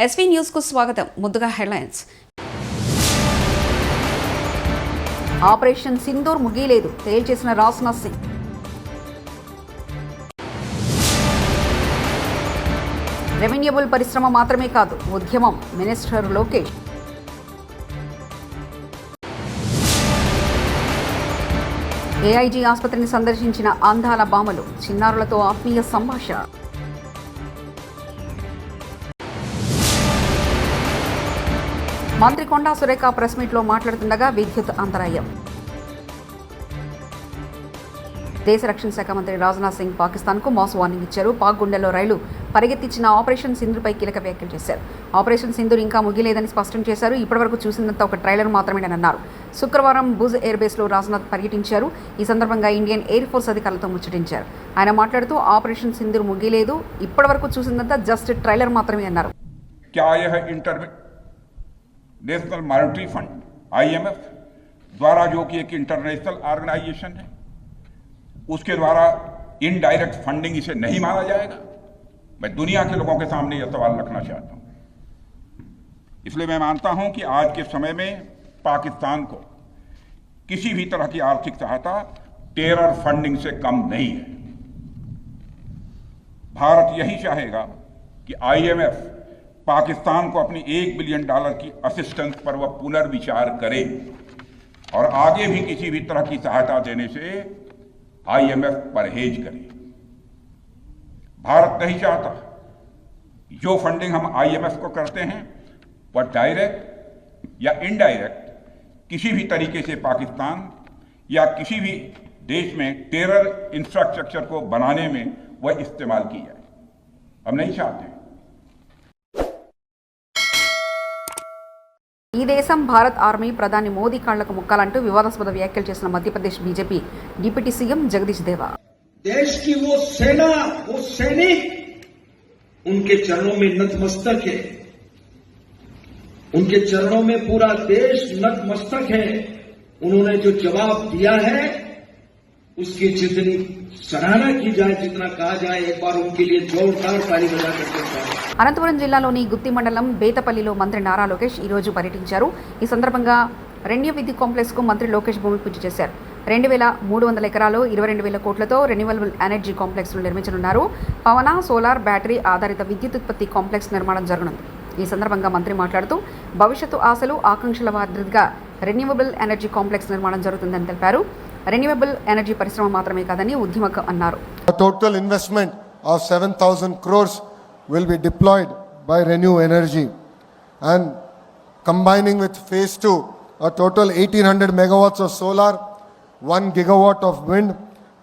SV news కు స్వాగతం. ముందుగా హెడ్లైన్స్. ఆపరేషన్ సింధూర్ ముగియలేదు, తేల్చేసిన రాజ్నాథ్ సింగ్. రెవెన్యూబుల్ పరిశ్రమ మాత్రమే కాదు, ఉద్యమం, మినిస్టర్ లోకేష్. ఏఐజీ ఆసుపత్రిని సందర్శించిన అందాల బామలు, చిన్నారులతో ఆత్మీయ సంభాషణ. మంత్రి కొండా సురేఖ ప్రెస్ మీట్లో మాట్లాడుతుండగా విద్యుత్ అంతరాయం. దేశ రక్షణ శాఖ మంత్రి రాజ్నాథ్ సింగ్ పాకిస్తాన్కు మాస్ వార్నింగ్ ఇచ్చారు. పాక్ గుండెల్లో రైలు పరిగెత్తించిన ఆపరేషన్ సింధూర్పై కీలక వ్యాఖ్యలు చేశారు. ఆపరేషన్ సింధూర్ ఇంకా ముగిలేదని స్పష్టం చేశారు. ఇప్పటివరకు చూసినంత ఒక ట్రైలర్ మాత్రమేనని అన్నారు. శుక్రవారం భుజ్ ఎయిర్ బేస్లో రాజ్నాథ్ పర్యటించారు. ఈ సందర్భంగా ఇండియన్ ఎయిర్ ఫోర్స్ అధికారులతో ముచ్చటించారు. ఆయన మాట్లాడుతూ ఆపరేషన్ సింధూర్ ముగిలేదు, ఇప్పటివరకు చూసినంత జస్ట్ ట్రైలర్ మాత్రమే అన్నారు. नेशनल मॉनेटरी फंड IMF द्वारा, जो कि एक इंटरनेशनल ऑर्गेनाइजेशन है, उसके द्वारा इनडायरेक्ट फंडिंग इसे नहीं माना जाएगा? मैं दुनिया के लोगों के सामने यह सवाल रखना चाहता हूं. इसलिए मैं मानता हूं कि आज के समय में पाकिस्तान को किसी भी तरह की आर्थिक सहायता टेरर फंडिंग से कम नहीं है. भारत यही चाहेगा कि IMF पाकिस्तान को अपनी $1 बिलियन की असिस्टेंस पर वह पुनर्विचार करे और आगे भी किसी भी तरह की सहायता देने से IMF परहेज करे. भारत नहीं चाहता जो फंडिंग हम IMF को करते हैं वह डायरेक्ट या इनडायरेक्ट किसी भी तरीके से पाकिस्तान या किसी भी देश में टेरर इंफ्रास्ट्रक्चर को बनाने में वह इस्तेमाल की जाए. हम नहीं चाहते. ఈ దేశం భారత్ ఆర్మీ ప్రధాని మోదీ కాళ్లకు ముక్కాలంటూ వివాదాస్పద వ్యాఖ్యలు చేసిన Madhya Pradesh BJP deputy CM Jagadish దేవా. देश की वो सेना, वो सैनिक उनके चरणों में नतमस्तक है. उनके चरणों में पूरा देश नतमस्तक है. उन्होंने जो जवाब दिया है उसकी जितनी सराहना की जाए, जितना कहा जाए, एक बार उनके लिए जोरदार ताली बजा करके. అనంతపురం జిల్లాలోని గుత్తి మండలం బేతపల్లిలో మంత్రి నారా లోకేష్ ఈరోజు పర్యటించారు. ఈ సందర్భంగా రెన్యూ విద్యుత్ కాంప్లెక్స్కు మంత్రి లోకేష్ భూమి పూజ చేశారు. 2,300 ఎకరాలు 22,000 కోట్లతో రెన్యూవబుల్ ఎనర్జీ కాంప్లెక్స్ను నిర్మించనున్నారు. పవన, సోలార్, బ్యాటరీ ఆధారిత విద్యుత్ ఉత్పత్తి కాంప్లెక్స్ నిర్మాణం జరగనుంది. ఈ సందర్భంగా మంత్రి మాట్లాడుతూ భవిష్యత్తు ఆశలు, ఆకాంక్షల వారీగా రెన్యూవబుల్ ఎనర్జీ కాంప్లెక్స్ నిర్మాణం జరుగుతుందని తెలిపారు. రెన్యూవబుల్ ఎనర్జీ పరిశ్రమ మాత్రమే కాదని ఉద్యమం అన్నారు. Total investment of 7,000 crores will be deployed by Renew Energy, and combining with phase 2, a total 1,800 megawatts of solar, 1 gigawatt of wind,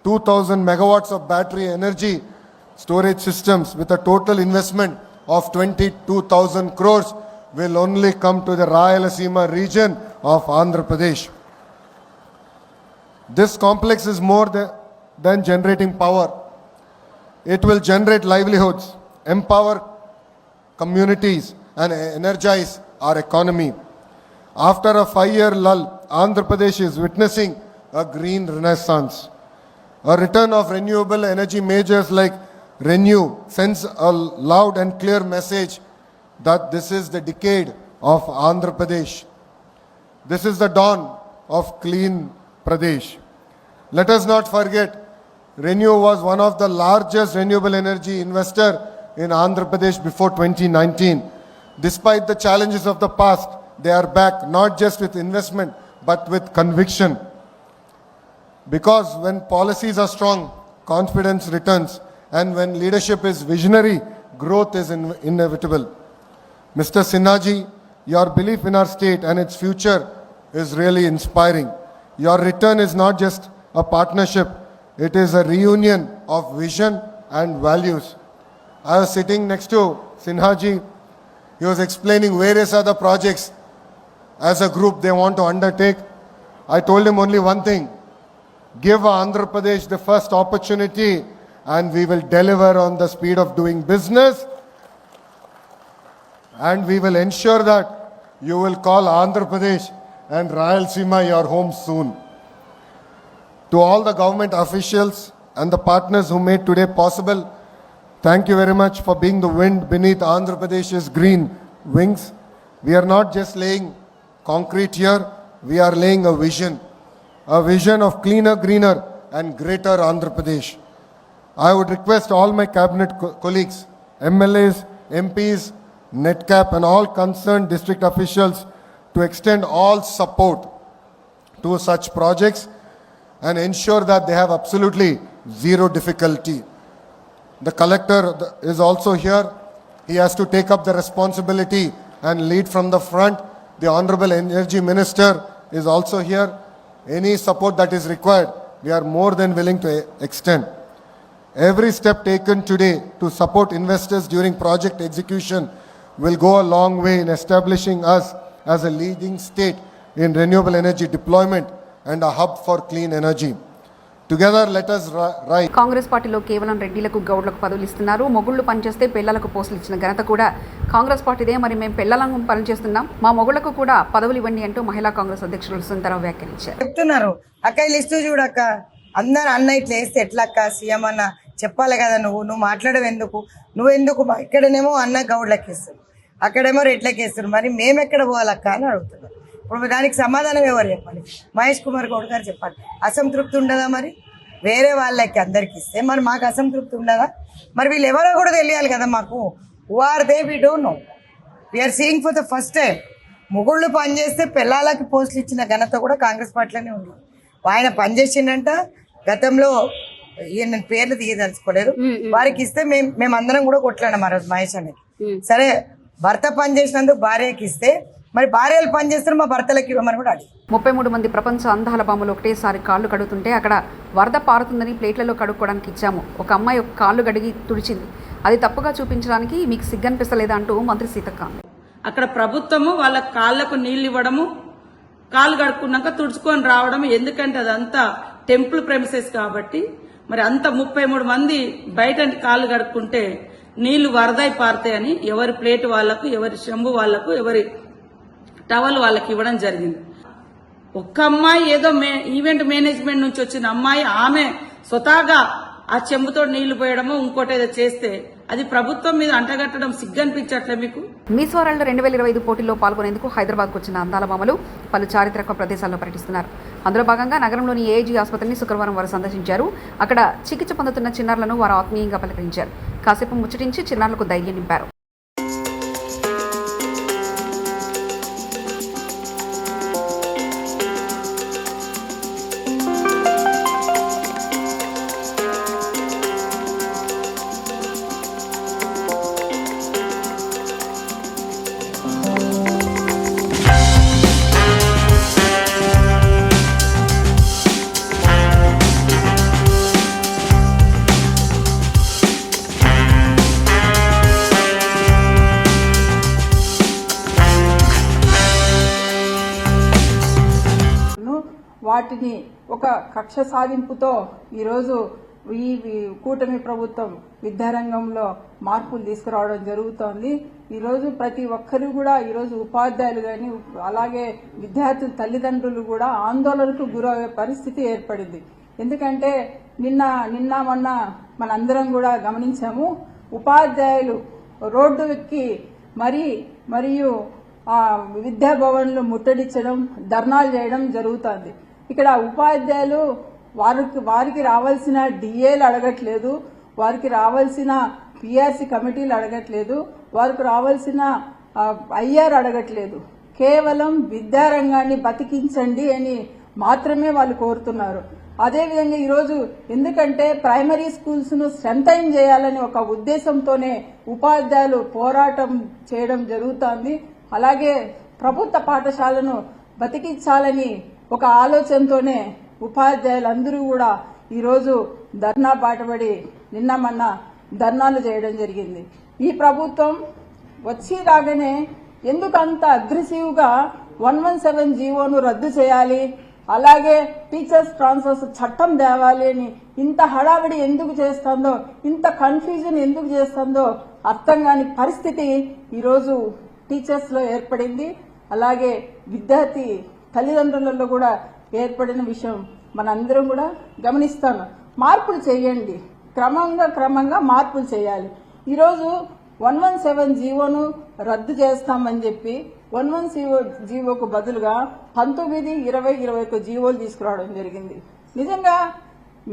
2,000 megawatts of battery energy storage systems with a total investment of 22,000 crores will only come to the Rayalaseema region of Andhra Pradesh. This complex is more than generating power. It will generate livelihoods, empower communities and energize our economy. After a 5-year lull, Andhra Pradesh is witnessing a green renaissance. A return of renewable energy majors like Renew sends a loud and clear message that this is the decade of Andhra Pradesh. This is the dawn of clean Pradesh. Let us not forget, Renew was one of the largest renewable energy investor in Andhra Pradesh before 2019. Despite the challenges of the past, they are back not just with investment but with conviction. Because when policies are strong, confidence returns, and when leadership is visionary, growth is inevitable. Mr. Sinhaji, your belief in our state and its future is really inspiring. Your return is not just a partnership, it is a reunion of vision and values. I was sitting next to Sinhaji. He was explaining various other projects as a group they want to undertake. I told him only one thing: give Andhra Pradesh the first opportunity and we will deliver on the speed of doing business, and we will ensure that you will call Andhra Pradesh and Rayalaseema your home soon. To all the government officials and the partners who made today possible, thank you very much for being the wind beneath Andhra Pradesh's green wings. We are not just laying concrete here, we are laying a vision of cleaner, greener and greater Andhra Pradesh. I would request all my cabinet colleagues, MLAs, MPs, NETCAP and all concerned district officials to extend all support to such projects and ensure that they have absolutely zero difficulty. The collector is also here. He has to take up the responsibility and lead from the front. The Honorable Energy Minister is also here. Any support that is required, we are more than willing to extend. Every step taken today to support investors during project execution will go a long way in establishing us as a leading state in renewable energy deployment and a hub for clean energy. Together, let us rise. Congress పార్టీలో కేవలం రెడ్డిలకు గౌడ్లకు పదవులు ఇస్తున్నారు. మొగుళ్ళు పనిచేస్తే పిల్లలకు పోస్టులు ఇచ్చిన ఘనత కూడా కాంగ్రెస్ పార్టీదే. మరి మేము పిల్లలను పనిచేస్తున్నాం, మా మొగుళ్లకు కూడా పదవులు ఇవ్వండి అంటూ మహిళా కాంగ్రెస్ అధ్యక్షులు సుందరరావు వ్యాఖ్యానించారు. చెప్తున్నారు అక్క లిస్టు చూడక్క, అందరు అన్న ఇట్లా వేస్తే ఎట్లక్క సీఎం అన్న చెప్పాలి కదా, నువ్వు మాట్లాడవు ఎందుకు, నువ్వెందుకు ఇక్కడనేమో అన్న గౌడ్లకి ఇస్తారు, అక్కడేమో రెడ్లకి ఇస్తారు, మరి మేము ఎక్కడ పోవాలక్క అని అడుగుతున్నారు. ఇప్పుడు దానికి సమాధానం ఎవరు చెప్పాలి? మహేష్ కుమార్ గౌడ్ గారు చెప్పాలి. అసంతృప్తి ఉండదా? మరి వేరే వాళ్ళకి అందరికి ఇస్తే మరి మాకు అసంతృప్తి ఉండదా? మరి వీళ్ళు ఎవరో కూడా తెలియాలి కదా మాకు. Who are they? We don't know. We are seeing for the first time మొగుళ్ళు పనిచేస్తే పిల్లలకి పోస్టులు ఇచ్చిన ఘనత కూడా కాంగ్రెస్ పార్టీలోనే ఉంది. ఆయన పనిచేసిండంట గతంలో, ఈయన పేర్లు తీయదలుచుకోలేదు, వారికి ఇస్తే మేమందరం కూడా కొట్లాడాం ఆ రోజు మహేష్ అనేది. సరే భర్త పనిచేసినందుకు భార్యకి ఇస్తే మరి భార్యలు పనిచేస్తారు, మా భర్తలకి ఇవ్వమని కూడా అడిగి 33 మంది ప్రపంచ అందాల బామ్మలు ఒకటేసారి కాళ్ళు కడుగుతుంటే అక్కడ వరద పారుతుందని ప్లేట్లలో కడుక్కోవడానికి ఇచ్చాము. ఒక అమ్మాయి ఒక కాళ్ళు గడిగి తుడిచింది. అది తప్పుగా చూపించడానికి మీకు సిగ్గనిపిస్తలేదా అంటూ మంత్రి సీతక్క. అక్కడ ప్రభుత్వము వాళ్ళ కాళ్లకు నీళ్లు ఇవ్వడము, కాళ్ళు కడుక్కున్నాక తుడుచుకొని రావడం, ఎందుకంటే అదంతా టెంపుల్ ప్రెమిసెస్ కాబట్టి. మరి అంత 33 మంది బయట కాళ్ళు కడుక్కుంటే నీళ్లు వరదై పారుతాయని ఎవరి ప్లేట్ వాళ్లకు, ఎవరి చెంబు వాళ్లకు, ఎవరి టవల్ వాళ్ళకి ఇవ్వడం జరిగింది. ఒక్క అమ్మాయి ఏదో ఈవెంట్ మేనేజ్మెంట్ నుంచి వచ్చిన అమ్మాయి ఆమె స్వతహాగా ఆ చెంబుతో నీళ్లు పోయడమో ఇంకోటి ఏదో చేస్తే అది ప్రభుత్వం మీద అంటగట్టడం సిగ్గనిపించట్లే మీకు? మిస్ వరల్డ్ 2025 పోటీల్లో పాల్గొనేందుకు హైదరాబాద్కు వచ్చిన అందాల బామలు పలు చారిత్రక ప్రదేశాల్లో పర్యటిస్తున్నారు. అందులో భాగంగా నగరంలోని ఏజీ ఆసుపత్రిని శుక్రవారం వారు సందర్శించారు. అక్కడ చికిత్స పొందుతున్న చిన్నారులను వారు ఆత్మీయంగా పలకరించారు. కాసేపు ముచ్చటించి చిన్నారులకు ధైర్యం నింపారు. వాటిని ఒక కక్ష సాధింపుతో ఈరోజు ఈ కూటమి ప్రభుత్వం విద్యారంగంలో మార్పులు తీసుకురావడం జరుగుతోంది. ఈరోజు ప్రతి ఒక్కరు కూడా ఈరోజు ఉపాధ్యాయులు కానీ అలాగే విద్యార్థుల తల్లిదండ్రులు కూడా ఆందోళనకు గురయ్యే పరిస్థితి ఏర్పడింది. ఎందుకంటే నిన్న మొన్న మనందరం కూడా గమనించాము, ఉపాధ్యాయులు రోడ్డు ఎక్కి మరియు విద్యాభవన్లు ముట్టడించడం, ధర్నాలు చేయడం జరుగుతోంది. ఇక్కడ ఉపాధ్యాయులు వారికి రావాల్సిన డిఏలు అడగట్లేదు, వారికి రావాల్సిన పిఆర్సి కమిటీలు అడగట్లేదు, వారికి రావాల్సిన ఐఆర్ అడగట్లేదు. కేవలం విద్యారంగాన్ని బతికించండి అని మాత్రమే వాళ్ళు కోరుతున్నారు. అదేవిధంగా ఈరోజు ఎందుకంటే ప్రైమరీ స్కూల్స్ ను స్ట్రెంథైన్ చేయాలని ఒక ఉద్దేశంతోనే ఉపాధ్యాయులు పోరాటం చేయడం జరుగుతోంది. అలాగే ప్రభుత్వ పాఠశాలను బతికించాలని ఒక ఆలోచనతోనే ఉపాధ్యాయులందరూ కూడా ఈరోజు ధర్నా బాటపడి నిన్న మొన్న ధర్నాలు చేయడం జరిగింది. ఈ ప్రభుత్వం వచ్చి రాగానే ఎందుకు అంత అగ్రెసివ్గా 117 జీవోను రద్దు చేయాలి, అలాగే టీచర్స్ ట్రాన్స్ఫర్స్ చట్టం తేవాలి అని ఇంత హడావిడి ఎందుకు చేస్తుందో, ఇంత కన్ఫ్యూజన్ ఎందుకు చేస్తుందో అర్థం కాని పరిస్థితి ఈరోజు టీచర్స్ లో ఏర్పడింది. అలాగే విద్యార్థి తల్లిదండ్రులలో కూడా ఏర్పడిన విషయం మనందరం కూడా గమనిస్తాను. మార్పులు చేయండి, క్రమంగా మార్పులు చేయాలి. ఈరోజు 117 జీవోను రద్దు చేస్తామని చెప్పి 117 జీవోకు బదులుగా 19, 20, 21 జీవోలు తీసుకురావడం జరిగింది. నిజంగా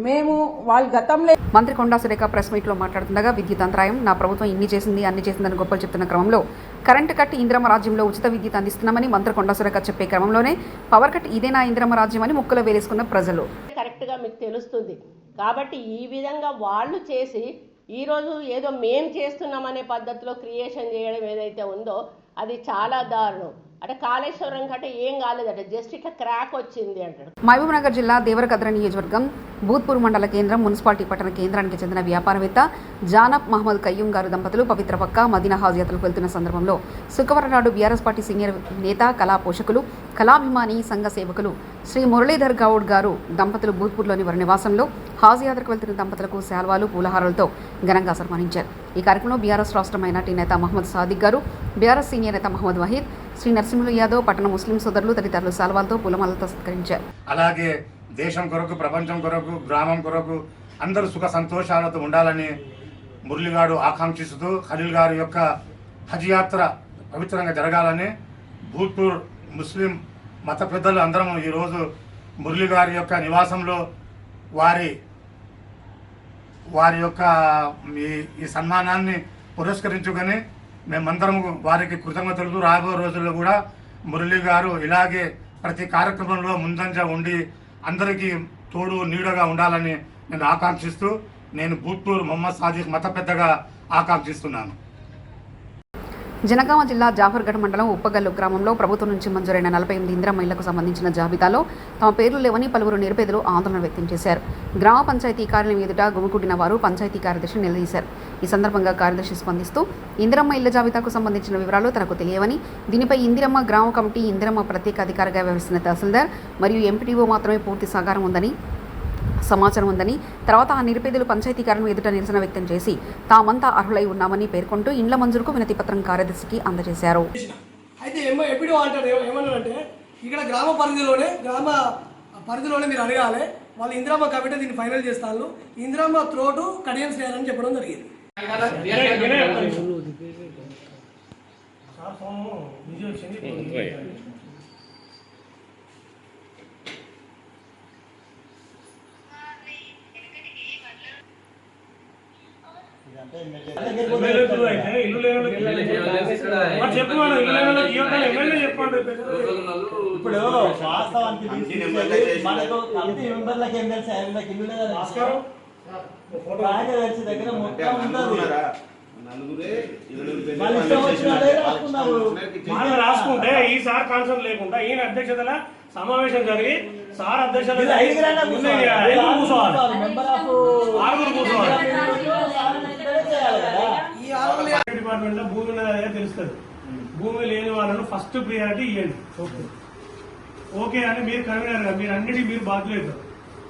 మేము వాళ్ళ గతంలో మంత్రి కొండా సురేఖ ప్రెస్ మీట్లో మాట్లాడుతుండగా విద్యుత్ అంతరాయం, నా ప్రభుత్వం ఇన్ని చేసింది అన్ని చేసిందని గొప్పలు చెప్తున్న క్రమంలో కరెంటు కట్ ఇందిరమ్మ రాజ్యంలో ఉచిత విద్యుత్ అందిస్తున్నామని మంత్రి కొండా సురేఖ చెప్పే క్రమంలోనే పవర్ కట్ ఇదేనా ఇందిరమ్మ రాజ్యం అని ముక్కులో వేలేసుకున్న ప్రజలు. కరెక్ట్గా మీకు తెలుస్తుంది కాబట్టి ఈ విధంగా వాళ్ళు చేసి ఈరోజు ఏదో మేం చేస్తున్నామనే పద్ధతిలో క్రియేషన్ చేయడం ఏదైతే ఉందో అది చాలా దారుణం. అంటే కాళేశ్వరం కంటే ఏం కాలేదట, జస్ట్ ఇట్లా క్రాక్ వచ్చింది అంటాడు. మహబూబ్నగర్ జిల్లా దేవరకద్ర నియోజకవర్గం భూత్పూర్ మండల కేంద్రం మున్సిపాలిటీ పట్టణ కేంద్రానికి చెందిన వ్యాపారవేత్త జానబ్ మహమ్మద్ కయ్యూం గారు దంపతులు పవిత్ర పక్క మదీనా హాజ్ యాత్రకు వెళ్తున్న సందర్భంలో శుక్రవారం నాడు బీఆర్ఎస్ పార్టీ సీనియర్ నేత, కళా పోషకులు, కళాభిమాని సంఘ సేవకులు శ్రీ మురళీధర్ గౌడ్ గారు దంపతులు భూత్పూర్లోని వారి నివాసంలో హాజ్ యాత్రకు వెళ్తున్న దంపతులకు శాల్వాలు, పూలహారాలతో ఘనంగా సన్మానించారు. ఈ కార్యక్రమంలో బీఆర్ఎస్ రాష్ట్ర మైనార్టీ నేత మహమ్మద్ సాదిక్ గారు, బీఆర్ఎస్ సీనియర్ నేత మహమ్మద్ వహీద్, శ్రీ నరసింహులు యాదవ్, పట్టణ ముస్లిం సోదరులు తదితరులు శాల్వాలతో పూలమాలతో సత్కరించారు. అలాగే దేశం కొరకు, ప్రపంచం కొరకు, గ్రామం కొరకు అందరూ సుఖ సంతోషాలతో ఉండాలని మురళిగాడు ఆకాంక్షిస్తూ ఖలీల్ గారి యొక్క హజ్ యాత్ర పవిత్రంగా జరగాలని భూత్పూర్ ముస్లిం మత పెద్దలు అందరం ఈరోజు మురళి గారి యొక్క నివాసంలో వారి యొక్క ఈ సన్మానాన్ని పురస్కరించుకొని మేమందరం వారికి కృతజ్ఞతలు. రాబో రోజుల్లో కూడా మురళి గారు ఇలాగే ప్రతి కార్యక్రమంలో ముందంజ ఉండి అందరికీ తోడు నీడగా ఉండాలని నేను ఆకాంక్షిస్తూ నేను భూత్పూర్ మొహమ్మద్ సాదిక్ మత పెద్దగా ఆకాంక్షిస్తున్నాను. జనగామ జిల్లా జాఫర్గఢ్ మండలం ఉప్పగల్లు గ్రామంలో ప్రభుత్వం నుంచి మంజూరైన 48 ఇందిరమ్మ ఇళ్లకు సంబంధించిన జాబితాలో తమ పేర్లు లేవని పలువురు నిరుపేదలు ఆందోళన వ్యక్తం చేశారు. గ్రామ పంచాయతీ కార్యాలయం ఎదుట గుమికూడిన వారు పంచాయతీ కార్యదర్శిని నిలదీశారు. ఈ సందర్భంగా కార్యదర్శి స్పందిస్తూ ఇందిరమ్మ ఇళ్ల జాబితాకు సంబంధించిన వివరాలు తనకు తెలియవని, దీనిపై ఇందిరమ్మ గ్రామ కమిటీ, ఇందిరమ్మ ప్రత్యేక అధికారిగా వ్యవహరిస్తున్న తహసీల్దార్ మరియు ఎంపీటీఓ మాత్రమే పూర్తి సమాచారం ఉందని, తర్వాత ఆ నిరుపేదలు పంచాయతీ కార్యాలయం ఎదుట నిరసన వ్యక్తం చేసి తామంతా అర్హులై ఉన్నామని పేర్కొంటూ ఇండ్ల మంజూరుకు వినతి పత్రం కార్యదర్శికి అందజేశారు. అయితే ఎప్పుడో అంటారు ఏమన్నారంటే ఇక్కడ గ్రామ పరిధిలోనే మీరు అడగాలి, వాళ్ళు ఇందిరమ్మ కమిటీ దీన్ని ఫైనల్ చేస్తాను, ఇందిరమ్మ త్రోటు కడియం చేయాలని చెప్పడం జరిగింది. ఇప్పుడు వాస్తవానికి మనకు కమిటీ మెంబర్లకు ఏం తెలుసు, ఇల్లు దగ్గర మొత్తం ఉంటుంది. రాసుకుంటే ఈసారి కాన్సెప్ట్ లేకుండా ఈయన అధ్యక్షతల సమావేశం జరిగి సార్ అధ్యక్షత డిపార్ట్మెంట్ లో భూమి ఉన్నదా తెలుస్తుంది. భూమి లేని వాళ్ళను ఫస్ట్ ప్రియారిటీ ఇవ్వండి. ఓకే అని మీరు కన్వీనర్, మీరు అన్నిటికీ మీరు బాధ్యులు.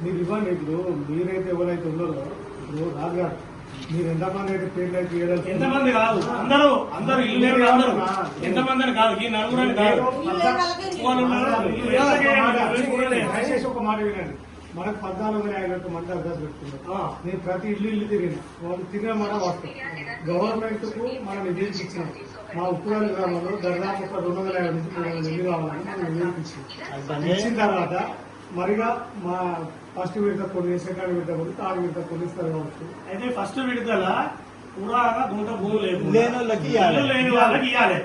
మీరు ఇవ్వండి. ఇప్పుడు మీరైతే ఎవరైతే ఉన్నారో ఇప్పుడు రాజుగారు మీరు ఎంతమంది అయితే పేర్లు అయితే ఎంతమంది కాదు, అందరూ ఇల్లు అందరూ ఎంతమంది అని కాదు, ఈ నలుగురని కాదు. ఒక మాట వినండి, మనకు 1450 మంది అడ్రస్ పెట్టుకున్నారు. నేను ప్రతి ఇల్లు తిరిగిన వాళ్ళు తిరిగిన మాట వాస్తవం. గవర్నమెంట్ కు మనం నిధులు ఇచ్చినాం. మా ఉప్పుగల్లు గ్రామంలో దాదాపు 250 నుంచి 300 ఇల్లు కావాలని మనం నిధులు ఇచ్చిన తర్వాత మరిగా మా ఫస్ట్ విడత కొన్ని, సెకండ్ విడత కొన్ని, థర్డ్ విడత కొన్ని ఇస్తారు కావచ్చు. అయితే ఫస్ట్ విడతల పురాగా గుంట భూమి లేని వాళ్ళకి ఇవ్వాలి.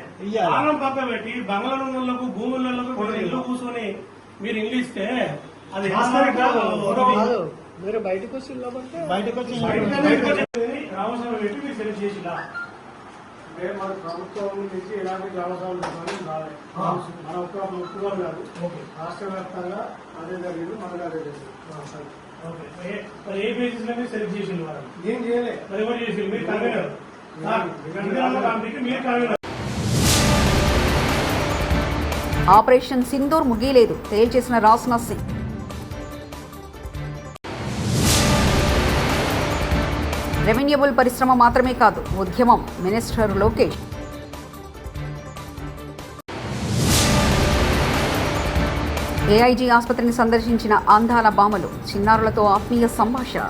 ఆనం పక్క పెట్టి బంగ్లాలకు భూములకు ఇల్లు కూర్చొని మీరు ఇల్లు ఇస్తే అది మీరు బయటకు వచ్చి గ్రామసభ పెట్టి మీరు సెలెక్ట్ చేసిలా. మన ప్రభుత్వం నుంచి ఎలాంటి గ్రామసభలు రాలేదు. మన ఒక్క ముఖ్యంగా కాదు, రాష్ట్ర వ్యాప్తంగా అదే జరిగింది, మనకు అదే జరిగింది. ఏ బేసిస్ లో సెలెక్ట్ చేసింది వాళ్ళు ఏం చేయలేదు. మరి ఎవరు చేసింది? మీరు కన్వీనర్, మీరు కన్వీనర్. ఆపరేషన్ సింధూర్ ముగియలేదు, తేల్చేసిన రాజ్నాథ్ సింగ్. రెవెన్యూబుల్ పరిశ్రమ మాత్రమే కాదు, ఉద్యమం, మినిస్టర్ లోకేష్. ఏఐజీ ఆసుపత్రిని సందర్శించిన అందాల బామలు, చిన్నారులతో ఆత్మీయ సంభాషణ.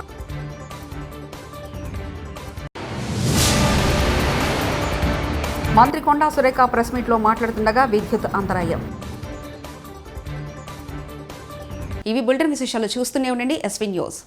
మంత్రి కొండా సురేఖ ప్రెస్ మీట్లో మాట్లాడుతుండగా విద్యుత్ అంతరాయం. ఇవి బులెటిన్ విశేషాలు. చూస్తూనే ఉండండి ఎస్వీ న్యూస్.